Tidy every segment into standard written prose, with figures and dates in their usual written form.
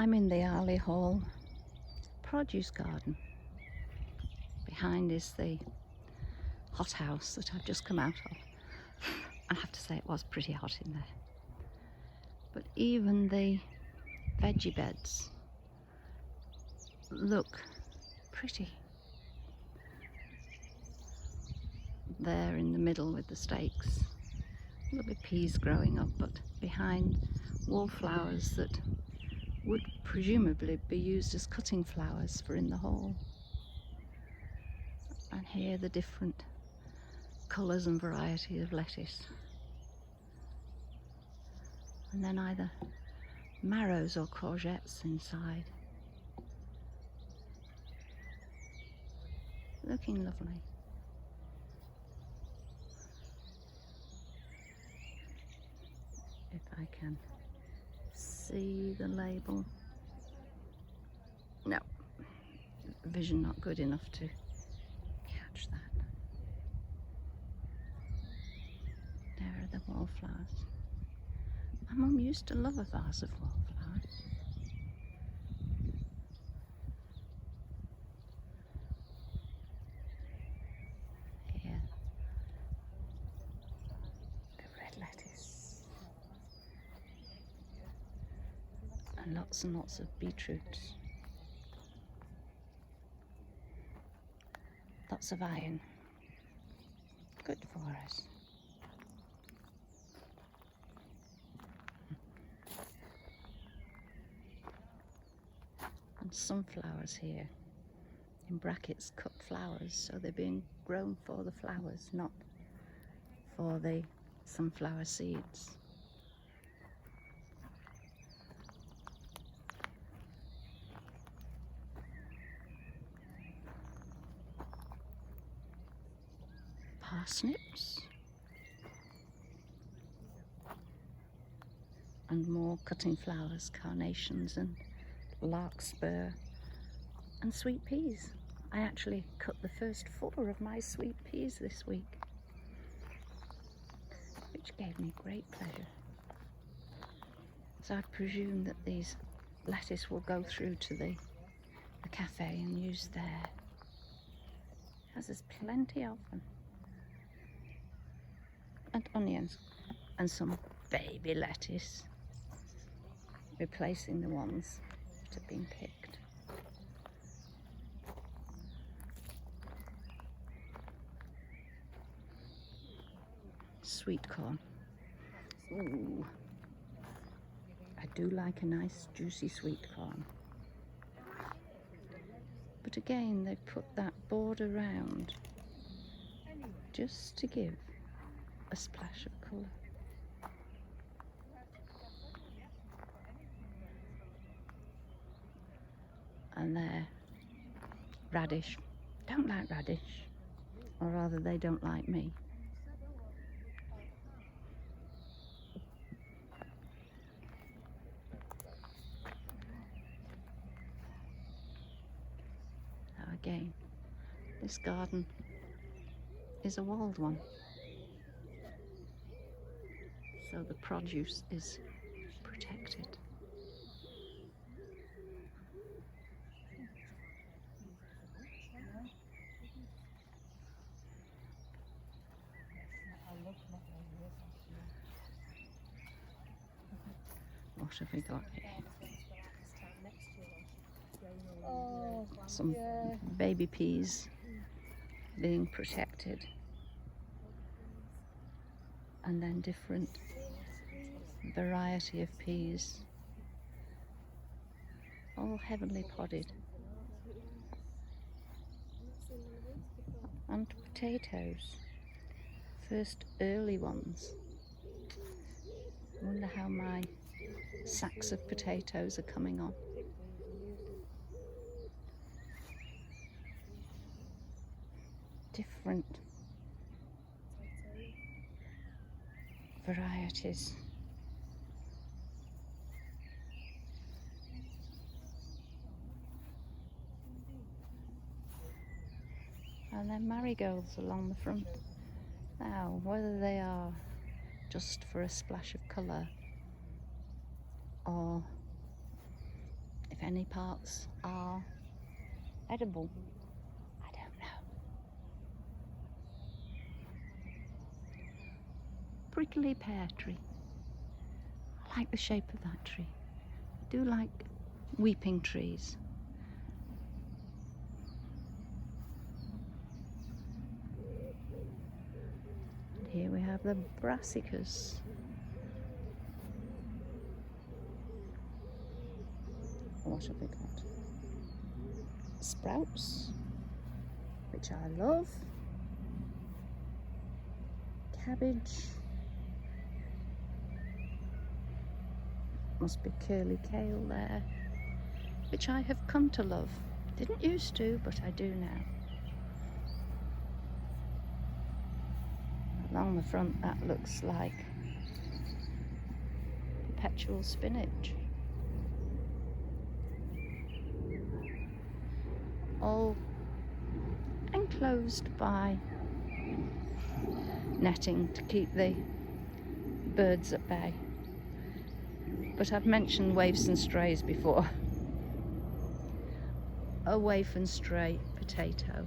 I'm in the Arley Hall produce garden. Behind is the hothouse that I've just come out of. I have to say it was pretty hot in there. But even the veggie beds look pretty. There in the middle with the stakes. There'll be peas growing up, but behind wallflowers that would presumably be used as cutting flowers for in the hall. And here the different colours and variety of lettuce. And then either marrows or courgettes inside. Looking lovely. If I can see the label. No, vision not good enough to catch that. There are the wallflowers. My mum used to love a vase of wallflowers. Here, the red lettuce. And lots of beetroots. Lots of iron. Good for us. And sunflowers here. In brackets, cut flowers, so they're being grown for the flowers, not for the sunflower seeds. Parsnips. And more cutting flowers, carnations and larkspur and sweet peas. I actually cut the first 4 of my sweet peas this week, which gave me great pleasure. So I presume that these lettuce will go through to the cafe and used there, as there's plenty of them. And onions and some baby lettuce, replacing the ones that have been picked. Sweet corn. Ooh, I do like a nice juicy sweet corn. But again, they've put that border round just to give a splash of colour. And there, radish. Don't like radish, or rather they don't like me. Now again, this garden is a walled one, so the produce is protected. What have we got here? Some baby peas being protected, and then different variety of peas, all heavily podded, and potatoes, first early ones. I wonder how my sacks of potatoes are coming on. Different varieties. And then marigolds along the front. Now, whether they are just for a splash of colour or any parts are edible. I don't know. Prickly pear tree. I like the shape of that tree. I do like weeping trees. And here we have the brassicas. What have we got? Sprouts, which I love. Cabbage. Must be curly kale there, which I have come to love. Didn't used to, but I do now. Along the front, that looks like perpetual spinach. All enclosed by netting to keep the birds at bay. But I've mentioned waifs and strays before. A waif and stray potato.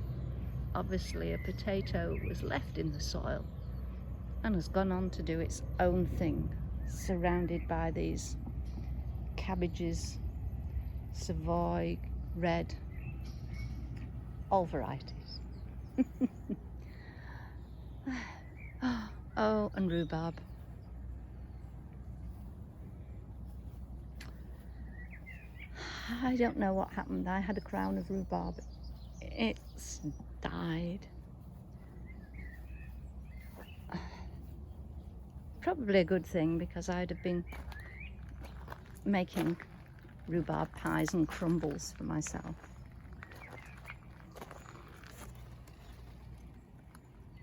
Obviously a potato was left in the soil and has gone on to do its own thing, surrounded by these cabbages, Savoy, red, all varieties. Oh, and rhubarb. I don't know what happened. I had a crown of rhubarb. It's died. Probably a good thing, because I'd have been making rhubarb pies and crumbles for myself.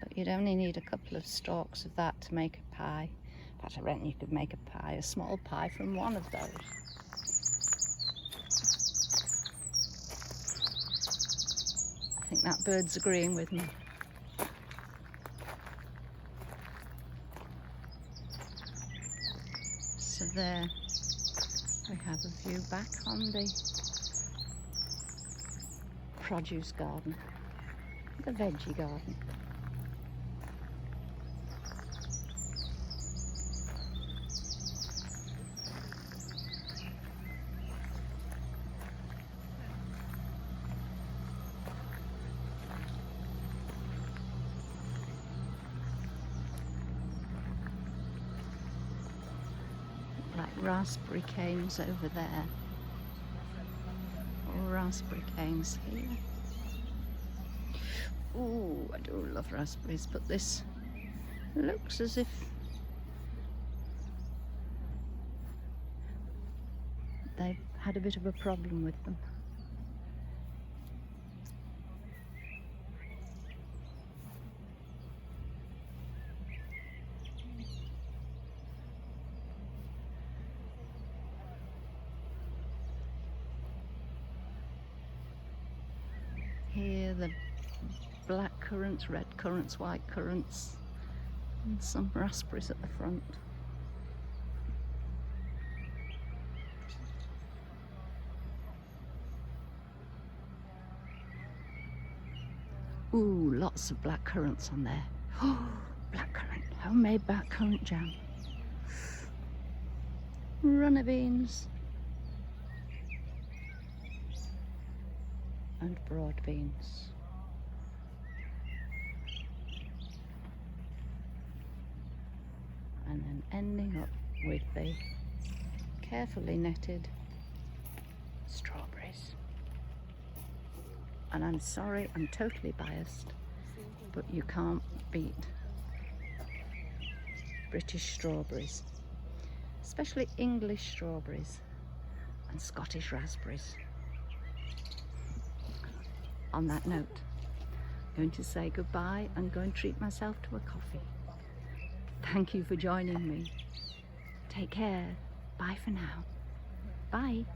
But you'd only need a couple of stalks of that to make a pie. In fact, I reckon you could make a pie, a small pie, from one of those. I think that bird's agreeing with me. So there we have a view back on the produce garden, the veggie garden. Like raspberry canes over there, or raspberry canes here. Ooh, I do love raspberries, but this looks as if they've had a bit of a problem with them. Here the black currants, red currants, white currants, and some raspberries at the front. Ooh, lots of black currants on there. Oh, blackcurrant, homemade blackcurrant jam. Runner beans. And broad beans. And then ending up with the carefully netted strawberries. And I'm sorry, I'm totally biased, but you can't beat British strawberries, especially English strawberries and Scottish raspberries. On that note, I'm going to say goodbye and go and treat myself to a coffee. Thank you for joining me. Take care. Bye for now. Bye.